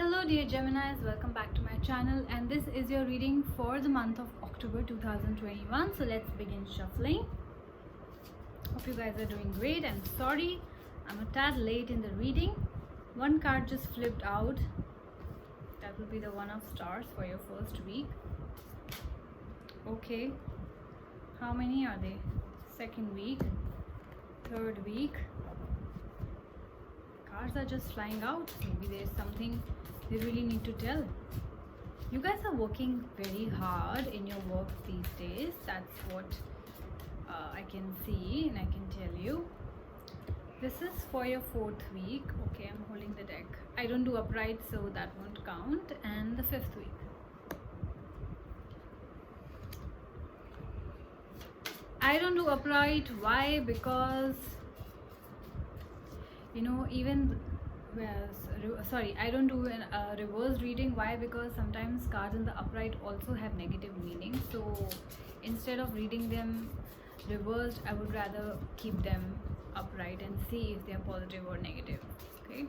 Hello dear Geminis, welcome back to my channel, and this is your reading for the month of October 2021. So let's begin shuffling. Hope you guys are doing great. And sorry, I'm a tad late in the reading. One card just flipped out. That will be the One of Stars for your first week. Okay, how many are they? Second week, third week. Cards are just flying out. Maybe there's something they really need to tell. You guys are working very hard in your work these days. That's what I can see and I can tell you. This is for your fourth week. Okay, I'm holding the deck. I don't do upright, so that won't count. And the fifth week. I don't do upright. Why? Because even I don't do a reverse reading. Why? Because sometimes cards in the upright also have negative meaning, so instead of reading them reversed, I would rather keep them upright and see if they are positive or negative. Okay,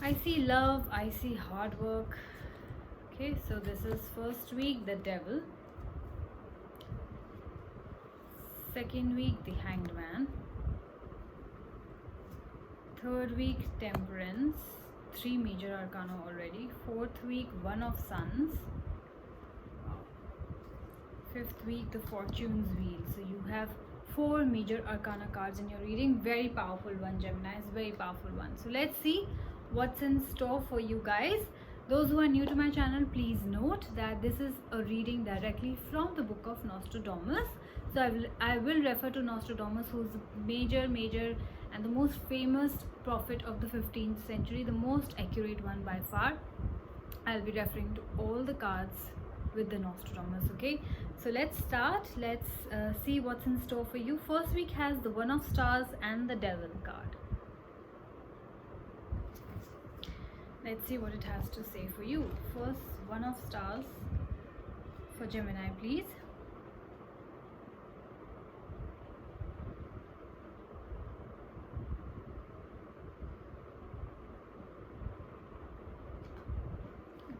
I see love, I see hard work. Okay, so this is first week, the Devil. Second week, the Hanged Man. Third week, Temperance. 3 major arcana already. Fourth week, One of Suns. Fifth week, the Fortune's Wheel. So you have 4 major arcana cards in your reading. Very powerful one, Geminis. Very powerful one. So let's see what's in store for you guys. Those who are new to my channel, please note that this is a reading directly from the book of Nostradamus. So I will refer to Nostradamus, who's major and the most famous prophet of the 15th century, the most accurate one by far. I'll be referring to all the cards with the Nostradamus. Okay, so let's start. Let's see what's in store for you. First week has the One of Stars and the Devil card. Let's see what it has to say for you. First, One of Stars for Gemini, please.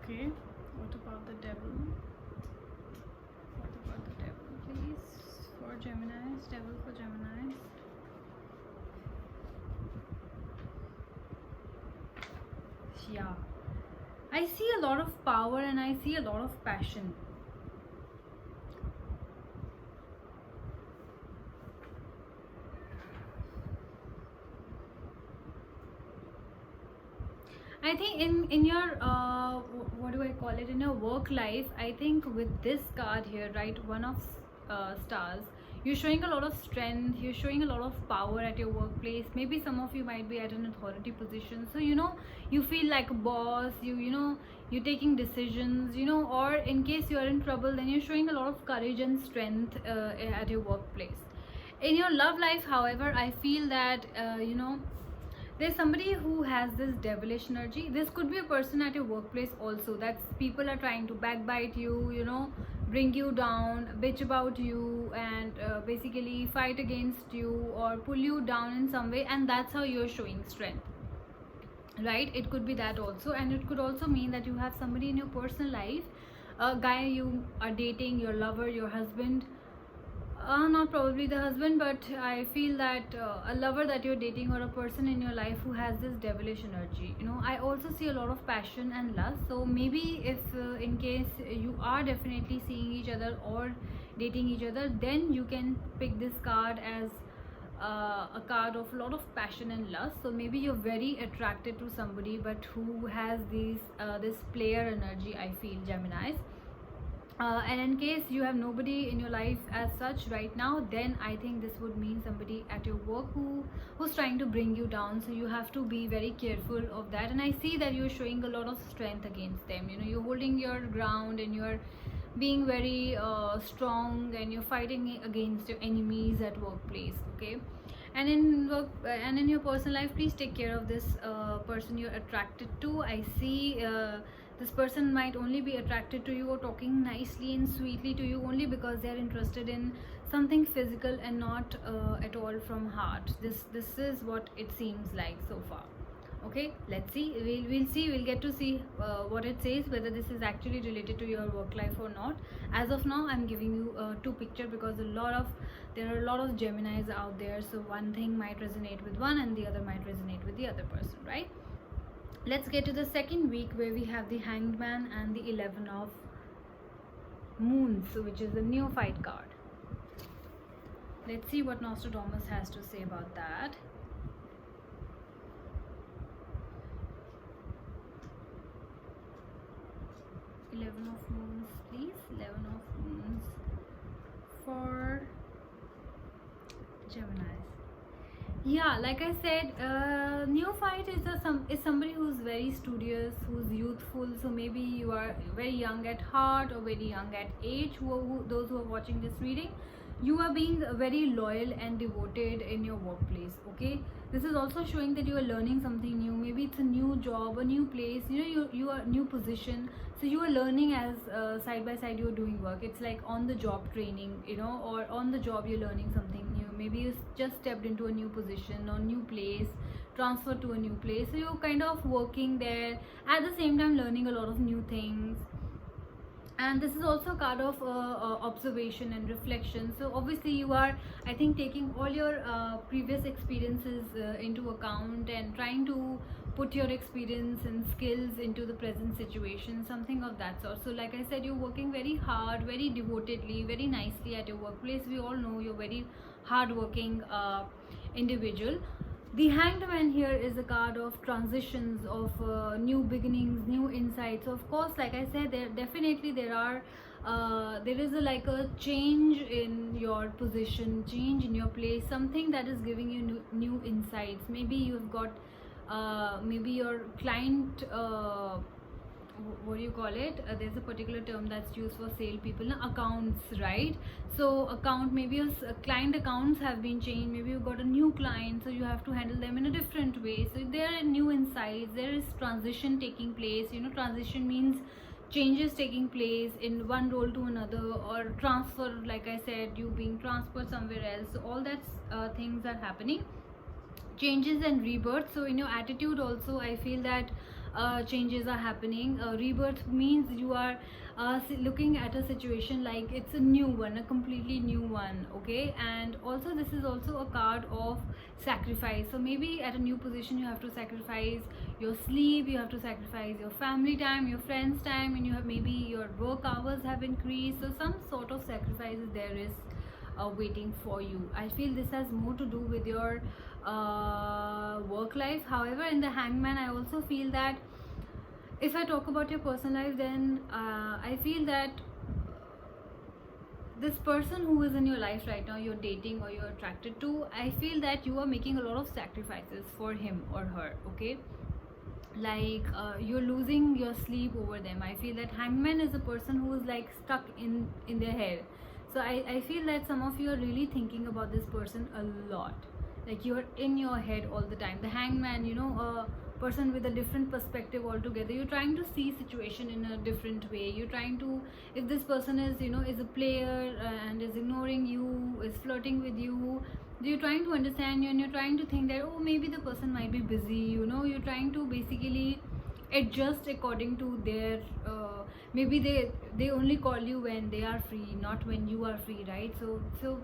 Okay, what about the Devil? What about the Devil, please? For Geminis, Devil for Geminis. Yeah, I see a lot of power and I see a lot of passion. I think in your what do I call it, in your work life, I think with this card here, right, One of Stars, you're showing a lot of strength, you're showing a lot of power at your workplace. Maybe some of you might be at an authority position, so you feel like a boss, you're taking decisions, or in case you are in trouble, then you're showing a lot of courage and strength at your workplace. In your love life, however, I feel that there's somebody who has this devilish energy. This could be a person at your workplace also, that people are trying to backbite you, bring you down, bitch about you, and basically fight against you or pull you down in some way, and that's how you're showing strength, right? It could be that also, and it could also mean that you have somebody in your personal life, a guy you are dating, your lover, your husband. Not probably the husband, but I feel that a lover that you're dating or a person in your life who has this devilish energy. I also see a lot of passion and lust. So maybe if in case you are definitely seeing each other or dating each other, then you can pick this card as a card of a lot of passion and lust. So maybe you're very attracted to somebody, but who has this player energy, I feel, Geminis. And in case you have nobody in your life as such right now, then I think this would mean somebody at your work who's trying to bring you down. So you have to be very careful of that. And I see that you're showing a lot of strength against them. You're holding your ground and you're being very strong, and you're fighting against your enemies at workplace. Okay, and in work and in your personal life, please take care of this person you're attracted to. I see this person might only be attracted to you or talking nicely and sweetly to you only because they're interested in something physical and not at all from heart. This is what it seems like so far. Okay, let's see. We'll see. We'll get to see what it says, whether this is actually related to your work life or not. As of now, I'm giving you two picture because there are a lot of Geminis out there. So one thing might resonate with one, and the other might resonate with the other person, right? Let's get to the second week, where we have the Hanged Man and the 11 of Moons, which is the Neophyte card. Let's see what Nostradamus has to say about that. Eleven of Moons, please. 11 of Moons for Geminis. Yeah, like I said, neophyte is somebody who's very studious, who's youthful. So maybe you are very young at heart or very young at age. Those who are watching this reading, you are being very loyal and devoted in your workplace. Okay, this is also showing that you are learning something new. Maybe it's a new job, a new place. You are new position. So you are learning as side by side you're doing work. It's like on the job training, or on the job you're learning something new. Maybe you just stepped into a new position or new place, transferred to a new place. So you're kind of working there at the same time, learning a lot of new things. And this is also a card of observation and reflection. So obviously you are, I think, taking all your previous experiences into account and trying to put your experience and skills into the present situation, something of that sort. So like I said, you're working very hard, very devotedly, very nicely at your workplace. We all know you're very hardworking individual. The Hanged Man here is a card of transitions, of new beginnings, new insights. Of course, like I said, there is like a change in your position, change in your place, something that is giving you new insights. Maybe you've got maybe your client, what do you call it, there's a particular term that's used for sale people, accounts, right? So account, maybe your client accounts have been changed. Maybe you got a new client, so you have to handle them in a different way. So there are new insights, there is transition taking place. Transition means changes taking place in one role to another, or transfer, like I said, you being transferred somewhere else. So all that things are happening, changes and rebirth. So in your attitude also, I feel that changes are happening. Rebirth means you are looking at a situation like it's a new one, a completely new one. Okay, and also this is also a card of sacrifice. So maybe at a new position you have to sacrifice your sleep, you have to sacrifice your family time, your friends time, and you have, maybe your work hours have increased. So some sort of sacrifices there is waiting for you. I feel this has more to do with your work life. However, in the Hangman, I also feel that if I talk about your personal life, then I feel that this person who is in your life right now, you're dating or you're attracted to, I feel that you are making a lot of sacrifices for him or her. Okay, like you're losing your sleep over them. I feel that Hangman is a person who is like stuck in their head. So I feel that some of you are really thinking about this person a lot, like you're in your head all the time. The Hangman, a person with a different perspective altogether. You're trying to see situation in a different way. You're trying to, if this person is is a player and is ignoring you, is flirting with you, you're trying to understand you, and you're trying to think that, oh, maybe the person might be busy. You're trying to basically adjust according to their maybe they only call you when they are free, not when you are free, right? So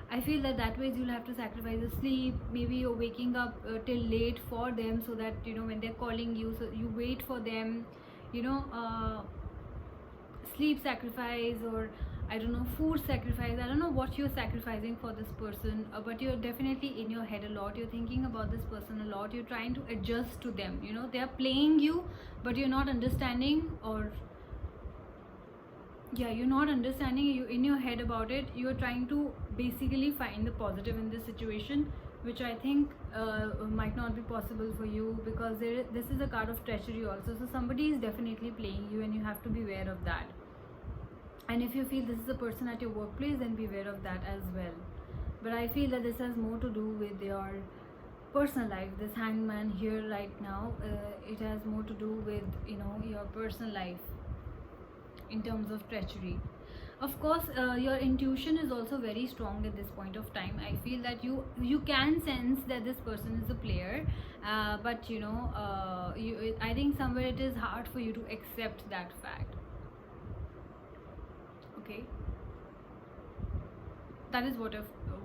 I feel that way you'll have to sacrifice the sleep. Maybe you're waking up till late for them, so that when they're calling you, so you wait for them. Sleep sacrifice, or I don't know, food sacrifice. I don't know what you're sacrificing for this person, but you're definitely in your head a lot. You're thinking about this person a lot. You're trying to adjust to them. They are playing you, but you're not understanding, or yeah, you're not understanding. You in your head about it. You're trying to basically find the positive in this situation, which I think might not be possible for you, because this is a card of treachery also. So somebody is definitely playing you, and you have to be aware of that. And if you feel this is a person at your workplace, then be aware of that as well. But I feel that this has more to do with your personal life. This Hangman here right now, it has more to do with your personal life in terms of treachery. Of course, your intuition is also very strong at this point of time. I feel that you can sense that this person is a player, but I think somewhere it is hard for you to accept that fact. Okay, that is what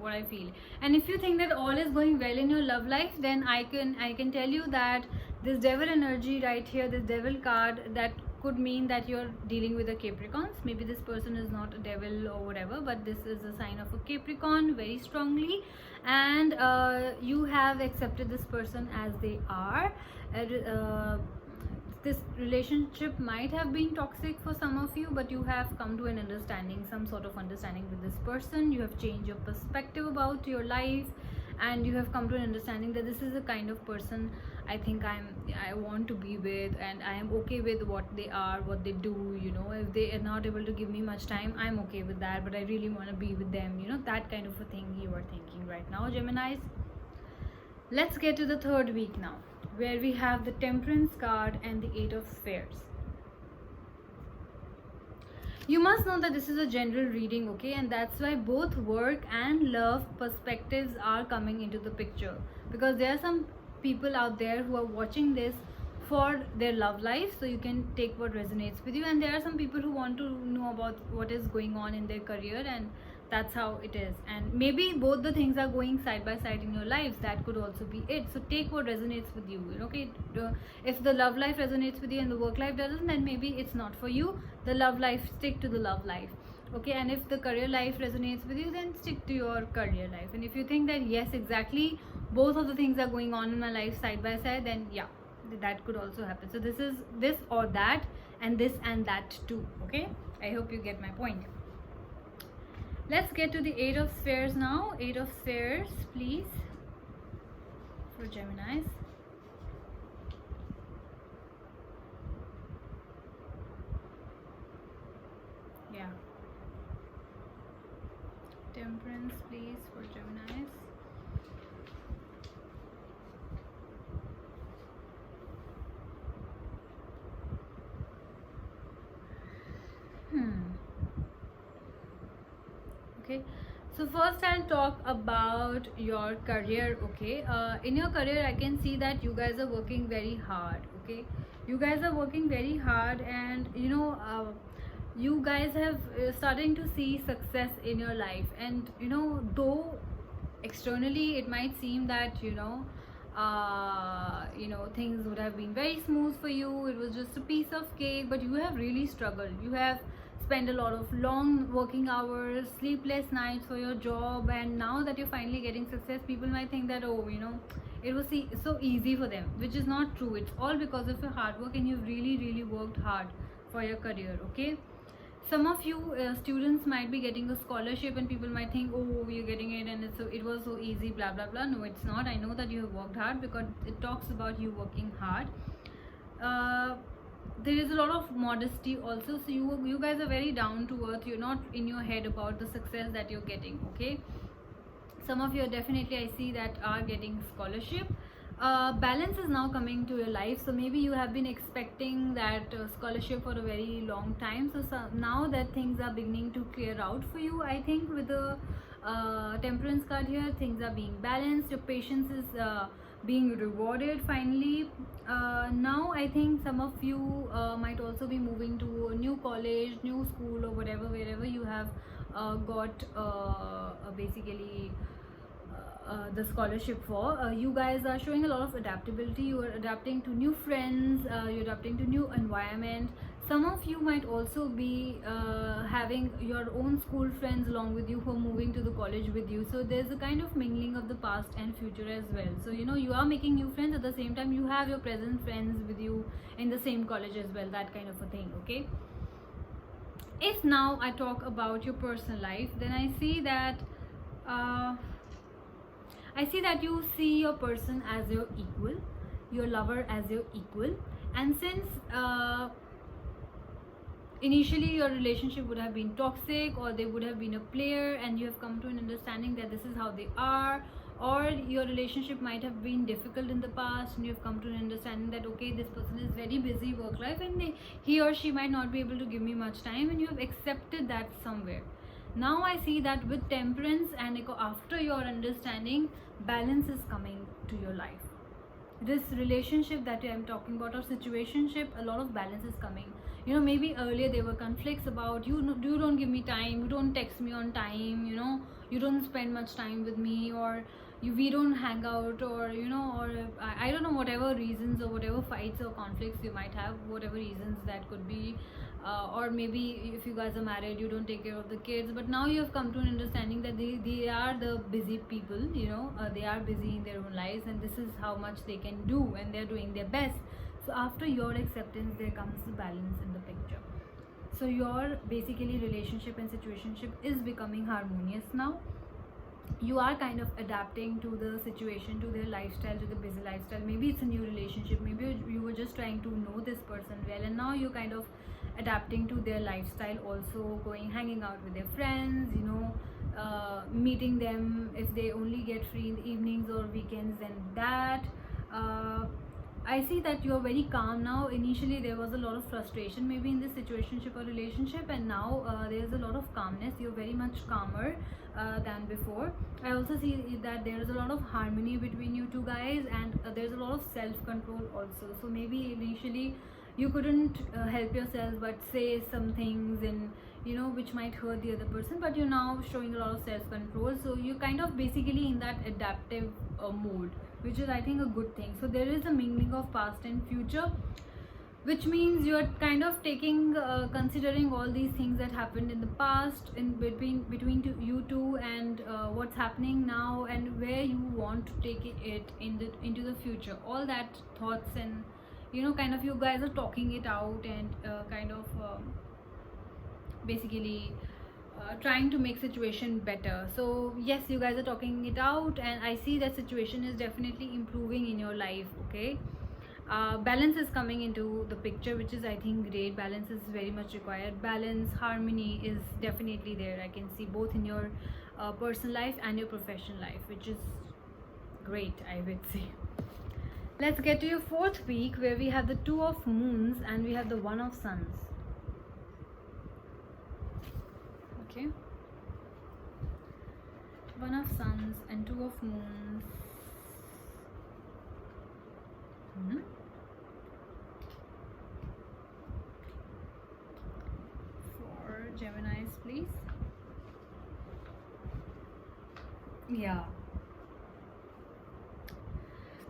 I feel. And if you think that all is going well in your love life, then I can tell you that this devil energy right here, this devil card, that could mean that you're dealing with a Capricorns. Maybe this person is not a devil or whatever, but this is a sign of a Capricorn very strongly, and you have accepted this person as they are. This relationship might have been toxic for some of you, but you have come to an understanding, some sort of understanding with this person. You have changed your perspective about your life, and you have come to an understanding that this is the kind of person I think I want to be with, and I am okay with what they are, what they do. If they are not able to give me much time, I'm okay with that, but I really want to be with them. That kind of a thing you are thinking right now, Geminis. Let's get to the third week now, where we have the Temperance card and the Eight of Spheres. You must know that this is a general reading, okay, and that's why both work and love perspectives are coming into the picture, because there are some people out there who are watching this for their love life, so you can take what resonates with you, and there are some people who want to know about what is going on in their career, and that's how it is. And maybe both the things are going side by side in your lives. That could also be it. So take what resonates with you. Okay, if the love life resonates with you and the work life doesn't, then maybe it's not for you. The love life, stick to the love life. Okay, and if the career life resonates with you, then stick to your career life. And if you think that yes, exactly, both of the things are going on in my life side by side, then yeah, that could also happen. So this is this or that, and this and that too. Okay, I hope you get my point. Let's get to the Eight of Spheres now. Eight of Spheres, please, for Geminis. Yeah. Temperance, please, for Geminis. Okay, so first I'll talk about your career. Okay, in your career I can see that you guys are working very hard. Okay, you guys are working very hard, and you guys have starting to see success in your life. And though externally it might seem that things would have been very smooth for you, it was just a piece of cake, but you have really struggled. You have spent a lot of long working hours, sleepless nights for your job, and now that you're finally getting success, people might think that it was so easy for them, which is not true. It's all because of your hard work, and you've really worked hard for your career. Okay, some of you students might be getting a scholarship, and people might think, oh, you're getting it and it was so easy, blah blah blah. No, it's not. I know that you have worked hard, because it talks about you working hard. There is a lot of modesty also, so you guys are very down to earth. You're not in your head about the success that you're getting. Okay, some of you are definitely, I see, that are getting scholarship. Balance is now coming to your life, so maybe you have been expecting that scholarship for a very long time. So now that things are beginning to clear out for you, I think with the Temperance card here, things are being balanced. Your patience is being rewarded finally. Now I think some of you might also be moving to a new college, new school, or whatever, wherever you have got basically the scholarship for. You guys are showing a lot of adaptability. You are adapting to new friends, you're adapting to new environment. Some of you might also be having your own school friends along with you who are moving to the college with you. So there's a kind of mingling of the past and future as well. So you are making new friends, at the same time you have your present friends with you in the same college as well, that kind of a thing. Okay, if now I talk about your personal life, then I see that you see your person as your equal, your lover as your equal. And since initially your relationship would have been toxic, or they would have been a player, and you have come to an understanding that this is how they are, or your relationship might have been difficult in the past and you've come to an understanding that okay, this person is very busy work life and he or she might not be able to give me much time, and you have accepted that somewhere. Now I see that with temperance and after your understanding, balance is coming to your life. This relationship that I'm talking about, or situationship, a lot of balance is coming. You know, maybe earlier there were conflicts about you don't give me time, you don't text me on time, you know, you don't spend much time with me, or we don't hang out, or you know, or I don't know, whatever reasons or whatever fights or conflicts you might have, whatever reasons that could be. Or maybe if you guys are married, you don't take care of the kids, but now you have come to an understanding that they are the busy people, you know, they are busy in their own lives, and this is how much they can do, and they're doing their best. So after your acceptance, there comes the balance in the picture. So your basically relationship and situationship is becoming harmonious now. You are kind of adapting to the situation, to their lifestyle, to the busy lifestyle. Maybe it's a new relationship, maybe you were just trying to know this person well, and now you're kind of adapting to their lifestyle, also hanging out with their friends, you know, meeting them if they only get free in the evenings or weekends, and that I see that you're very calm now. Initially there was a lot of frustration maybe in this situationship or relationship, and now there's a lot of calmness. You're very much calmer than before. I also see that there is a lot of harmony between you two guys, and there's a lot of self-control also. So maybe initially you couldn't help yourself but say some things, and you know, which might hurt the other person, but you're now showing a lot of self-control. So you're kind of basically in that adaptive mode, which is I think a good thing. So there is a mingling of past and future, which means you're kind of taking considering all these things that happened in the past, in between you two, and what's happening now, and where you want to take it into the future. All that thoughts, and you know, kind of you guys are talking it out, and kind of basically trying to make situation better. So yes, you guys are talking it out, and I see that situation is definitely improving in your life. Okay, balance is coming into the picture, which is I think great. Balance is very much required. Balance, harmony is definitely there. I can see both in your personal life and your professional life, which is great, I would say. Let's get to your fourth week, where we have the Two of Moons and we have the One of Suns. Okay, One of Suns and Two of Moons. For Geminis, please. Yeah,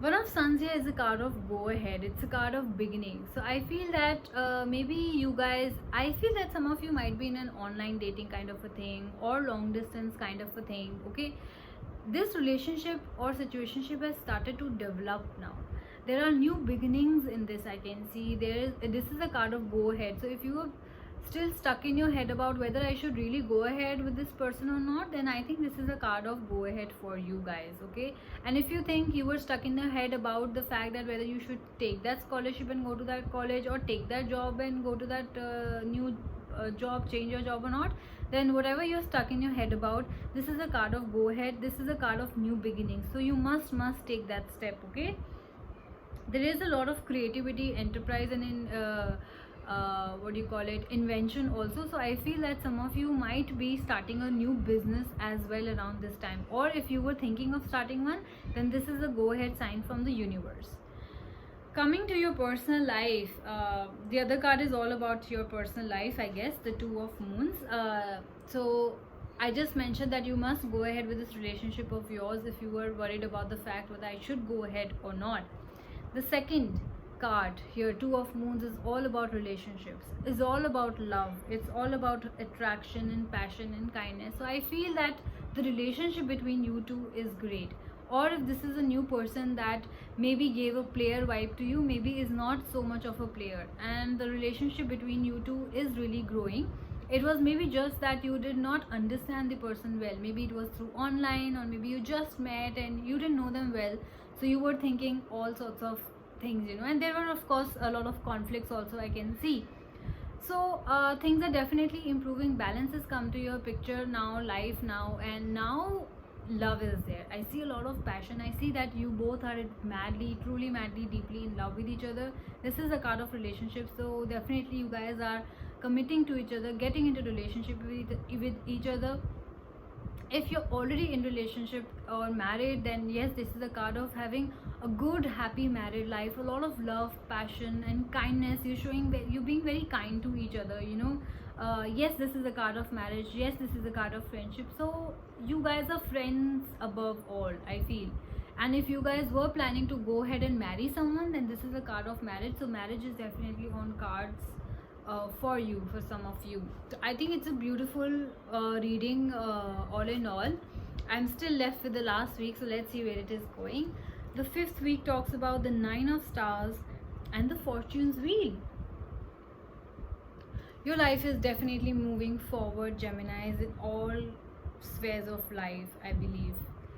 One of Suns here is a card of go ahead. It's a card of beginning. So I feel that maybe you guys, I feel that some of you might be in an online dating kind of a thing, or long distance kind of a thing. Okay, this relationship or situationship has started to develop now. There are new beginnings in this. I can see this is a card of go ahead. So if you are still stuck in your head about whether I should really go ahead with this person or not, then I think this is a card of go ahead for you guys. Okay, and if you think you were stuck in your head about the fact that whether you should take that scholarship and go to that college, or take that job and go to that new job, change your job or not, then whatever you're stuck in your head about, this is a card of go ahead. This is a card of new beginnings. So you must take that step. Okay, there is a lot of creativity, enterprise, and in what do you call it, invention also. So I feel that some of you might be starting a new business as well around this time, or if you were thinking of starting one, then this is a go ahead sign from the universe. Coming to your personal life, the other card is all about your personal life, I guess, the Two of Moons. So I just mentioned that you must go ahead with this relationship of yours if you were worried about the fact whether I should go ahead or not. The second card here, Two of Moons, is all about relationships, is all about love, it's all about attraction and passion and kindness. So I feel that the relationship between you two is great. Or if this is a new person that maybe gave a player vibe to you, maybe is not so much of a player, and the relationship between you two is really growing. It was maybe just that you did not understand the person well. Maybe it was through online, or maybe you just met and you didn't know them well, so you were thinking all sorts of things, you know, and there were of course a lot of conflicts also, I can see. So things are definitely improving. Balance has come to your picture now, life now, and now love is there. I see a lot of passion. I see that you both are madly, truly madly, deeply in love with each other. This is a card of relationship, so definitely you guys are committing to each other, getting into relationship with each other. If you're already in relationship or married, then yes, this is a card of having a good happy married life, a lot of love, passion and kindness. You're showing, you're being very kind to each other, you know. Yes, this is a card of marriage. Yes, this is a card of friendship. So you guys are friends above all, I feel. And if you guys were planning to go ahead and marry someone, then this is a card of marriage. So marriage is definitely on cards for you, for some of you. So I think it's a beautiful reading all in all. I'm still left with the last week, so let's see where it is going. The 5th week talks about the 9 of stars and the fortune's wheel. Your life is definitely moving forward, Geminis, in all spheres of life, I believe.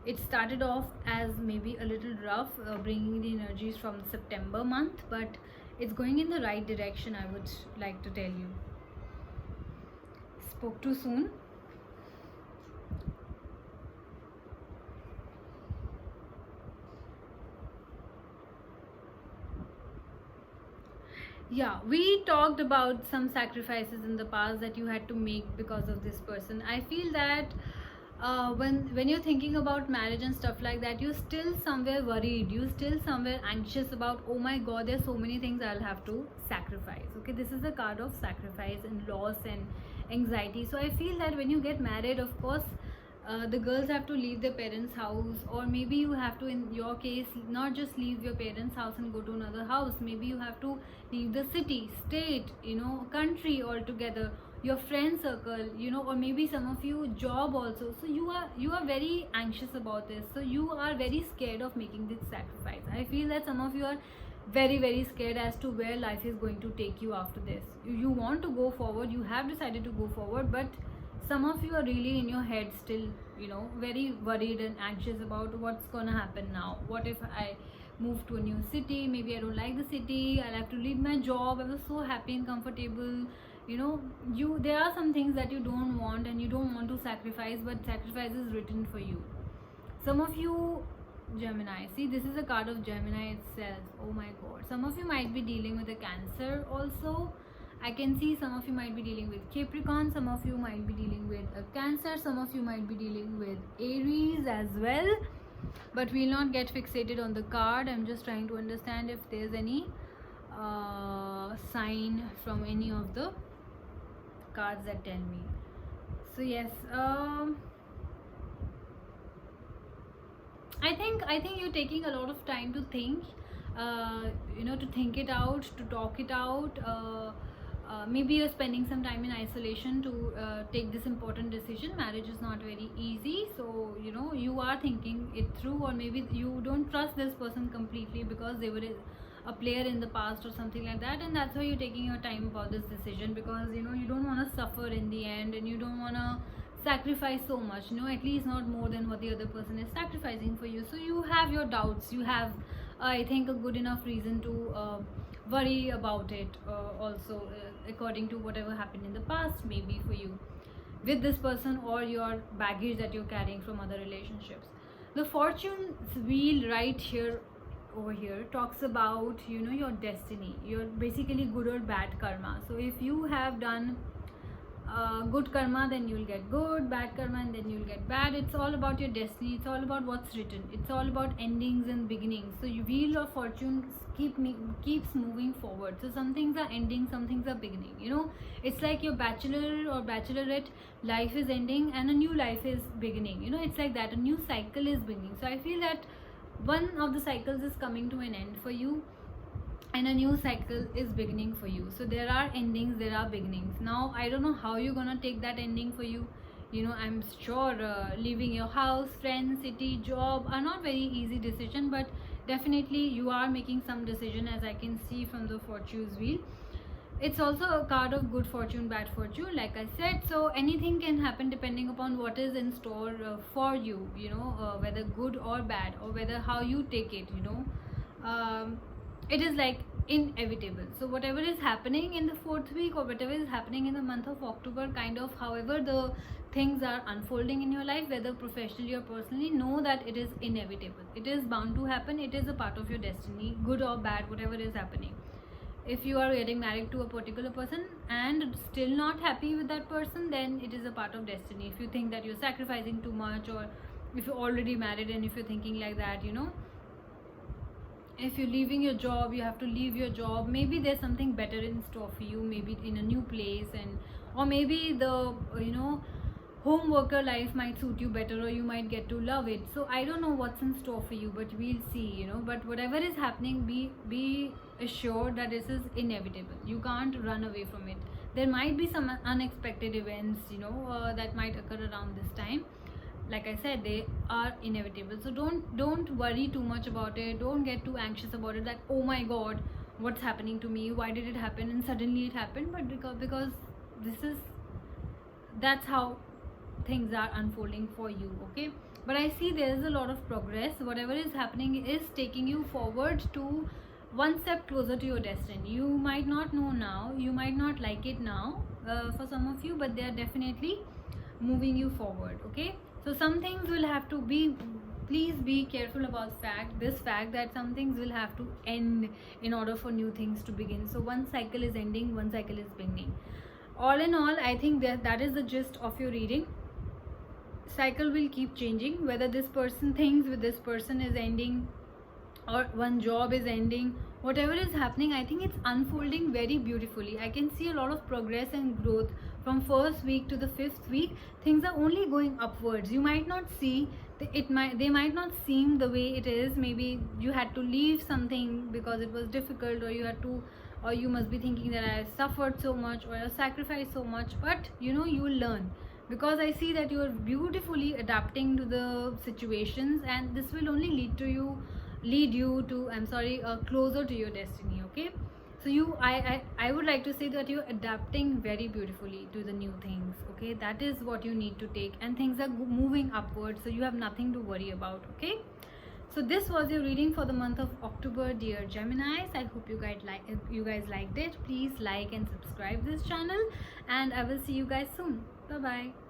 It started off as maybe a little rough, bringing the energies from September month, but it's going in the right direction, I would like to tell you. Spoke too soon. Yeah, we talked about some sacrifices in the past that you had to make because of this person. I feel that when you're thinking about marriage and stuff like that, you're still somewhere worried, you're still somewhere anxious about, oh my god, there's so many things I'll have to sacrifice. Okay, this is a card of sacrifice and loss and anxiety. So I feel that when you get married, of course, the girls have to leave their parents' house, or maybe you have to, in your case, not just leave your parents' house and go to another house. Maybe you have to leave the city, state, you know, country altogether, your friend circle, you know, or maybe some of you job also. So you are very anxious about this, so you are very scared of making this sacrifice. I feel that some of you are very scared as to where life is going to take you after this. You want to go forward, you have decided to go forward, but some of you are really in your head still, you know, very worried and anxious about what's gonna happen now. What if I move to a new city? Maybe I don't like the city, I'll have to leave my job. I was so happy and comfortable, you know. There are some things that you don't want and you don't want to sacrifice, but sacrifice is written for you. Some of you, Gemini, see, this is a card of Gemini itself. Oh my god, some of you might be dealing with a Cancer also. I can see some of you might be dealing with Capricorn, some of you might be dealing with a Cancer, some of you might be dealing with Aries as well. But we'll not get fixated on the card. I'm just trying to understand if there's any sign from any of the cards that tell me. So yes, I think you're taking a lot of time to think, you know, to think it out, to talk it out. Maybe you're spending some time in isolation to take this important decision. Marriage is not very easy, so you know, you are thinking it through, or maybe you don't trust this person completely because they were a player in the past or something like that, and that's why you're taking your time about this decision, because you know, you don't want to suffer in the end, and you don't want to sacrifice so much, you know, at least not more than what the other person is sacrificing for you. So you have your doubts, you have, I think, a good enough reason to worry about it, also according to whatever happened in the past, maybe for you with this person, or your baggage that you're carrying from other relationships. The fortune's wheel right here, over here, talks about, you know, your destiny, your basically good or bad karma. So if you have done good karma, then you'll get good, bad karma, and then you'll get bad. It's all about your destiny, it's all about what's written, it's all about endings and beginnings. So your wheel of fortune keeps moving forward. So some things are ending, some things are beginning, you know. It's like your bachelor or bachelorette life is ending and a new life is beginning, you know. It's like that, a new cycle is beginning. So I feel that one of the cycles is coming to an end for you, and a new cycle is beginning for you. So there are endings, there are beginnings. Now I don't know how you're gonna take that ending for you. You know, I'm sure leaving your house, friends, city, job are not very easy decision, but definitely you are making some decision, as I can see from the fortune's wheel. It's also a card of good fortune, bad fortune, like I said. So anything can happen depending upon what is in store for you, you know, whether good or bad, or whether how you take it, you know. It is like inevitable. So whatever is happening in the 4th week or whatever is happening in the month of October, kind of however the things are unfolding in your life, whether professionally or personally, know that it is inevitable. It is bound to happen. It is a part of your destiny, good or bad, whatever is happening. If you are getting married to a particular person and still not happy with that person, then it is a part of destiny. If you think that you're sacrificing too much, or if you're already married and if you're thinking like that, you know, if you're leaving your job, you have to leave your job, maybe there's something better in store for you, maybe in a new place, and or maybe the home worker life might suit you better, or you might get to love it. So I don't know what's in store for you, but we'll see, but whatever is happening, be assured that this is inevitable. You can't run away from it. There might be some unexpected events that might occur around this time. Like I said, they are inevitable. So don't worry too much about it. Don't get too anxious about it, that oh my god, what's happening to me, why did it happen and suddenly it happened. But because that's how things are unfolding for you, okay? But I see there is a lot of progress. Whatever is happening is taking you forward to one step closer to your destiny. You might not know now, you might not like it now, for some of you, but they are definitely moving you forward, okay? So some things will have to be, please be careful about this fact that some things will have to end in order for new things to begin. So one cycle is ending, one cycle is beginning. All in all, I think that is the gist of your reading. Cycle will keep changing, whether this person thinks with this person is ending or one job is ending, whatever is happening, I think it's unfolding very beautifully. I can see a lot of progress and growth from 1st week to the 5th week. Things are only going upwards. You might not see they might not seem the way it is. Maybe you had to leave something because it was difficult, or you must be thinking that I suffered so much or I sacrificed so much, but you will learn, because I see that you are beautifully adapting to the situations, and this will only lead you to closer to your destiny, okay? So I would like to say that you're adapting very beautifully to the new things, okay? That is what you need to take, and things are moving upwards, so you have nothing to worry about, okay? So this was your reading for the month of October, dear Geminis. I hope you guys liked it. Please like and subscribe this channel, and I will see you guys soon. Bye bye.